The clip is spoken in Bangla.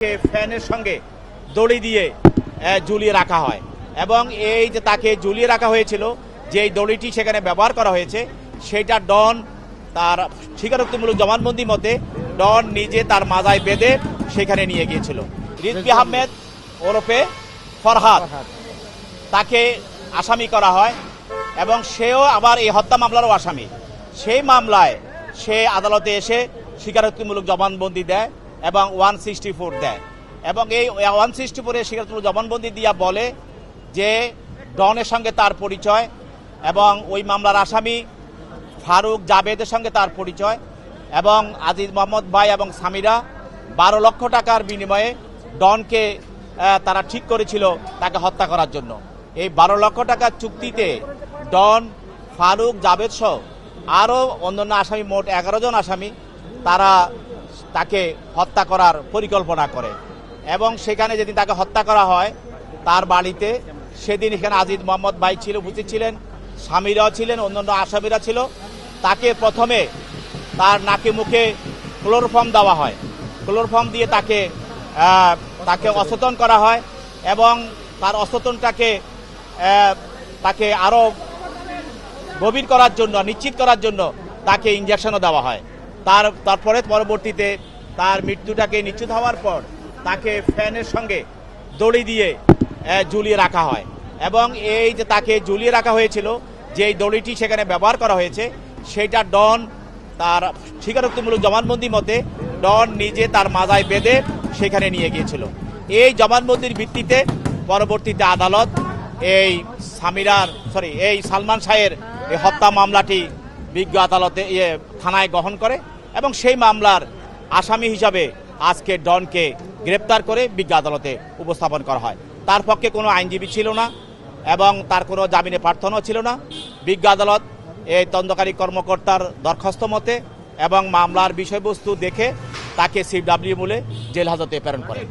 ফ্যানের সঙ্গে দড়ি দিয়ে ঝুলিয়ে রাখা হয় এবং এই যে তাকে ঝুলিয়ে রাখা হয়েছিল, যে দড়িটি সেখানে ব্যবহার করা হয়েছে সেটা ডন তার স্বীকারোক্তিমূলক জবানবন্দি মতে ডন নিজে তার মাজায় বেঁধে সেখানে নিয়ে গিয়েছিল। রিজভী আহমেদ ওরফে ফরহাদ তাকে আসামি করা হয় এবং সেও আবার এই হত্যা মামলারও আসামি। সেই মামলায় সে আদালতে এসে স্বীকারোক্তিমূলক জবানবন্দি দেয় এবং 164 দেয় এবং এই 164-এ স্বীকারোক্তিমূলক জবানবন্দি দিয়া বলে যে ডনের সঙ্গে তার পরিচয় এবং ওই মামলার আসামি ফারুক জাবেদের সঙ্গে তার পরিচয় এবং আজিজ মোহাম্মদ ভাই এবং সামিরা 12 লক্ষ টাকার বিনিময়ে ডনকে তারা ঠিক করেছিল তাকে হত্যা করার জন্য। এই 12 লক্ষ টাকার চুক্তিতে ডন, ফারুক, জাবেদ সহ আরও অন্যান্য আসামি, মোট 11 জন আসামি, তারা তাকে হত্যা করার পরিকল্পনা করে এবং সেখানে যেদিন তাকে হত্যা করা হয় তার বাড়িতে সেদিন এখানে আজিজ মোহাম্মদ ভাই ছিল, উপস্থিত ছিলেন, সামিরাও ছিলেন, অন্যান্য আসামিরা ছিল। তাকে প্রথমে তার নাকে মুখে ক্লোরোফর্ম দেওয়া হয়, ক্লোরোফর্ম দিয়ে তাকে অচেতন করা হয় এবং তার অচেতনটাকে তাকে আরও গভীর করার জন্য, নিশ্চিত করার জন্য তাকে ইঞ্জেকশনও দেওয়া হয়। তারপরে পরবর্তীতে তার মৃত্যুটাকে নিশ্চিত হওয়ার পর তাকে ফ্যানের সঙ্গে দড়ি দিয়ে ঝুলিয়ে রাখা হয় এবং এই যে তাকে ঝুলিয়ে রাখা হয়েছিল, যেই দড়িটি সেখানে ব্যবহার করা হয়েছে সেটা ডন তার স্বীকারোক্তিমূলক জবানবন্দি মতে ডন নিজে তার মাজায় বেঁধে সেখানে নিয়ে গিয়েছিল। এই জবানবন্দির ভিত্তিতে পরবর্তীতে আদালত এই সালমান শাহের এই হত্যা মামলাটি বিজ্ঞ আদালতে থানায় গ্রহণ করে এবং সেই মামলার আসামি হিসাবে আজকে ডনকে গ্রেপ্তার করে বিজ্ঞ আদালতে উপস্থাপন করা হয়। তার পক্ষে কোনো আইনজীবী ছিল না এবং তার কোনো জামিনে প্রার্থনাও ছিল না। বিজ্ঞ আদালত এই তদন্তকারী কর্মকর্তার দরখাস্ত মতে এবং মামলার বিষয়বস্তু দেখে তাকে CW মূলে জেল হাজতে প্রেরণ করে।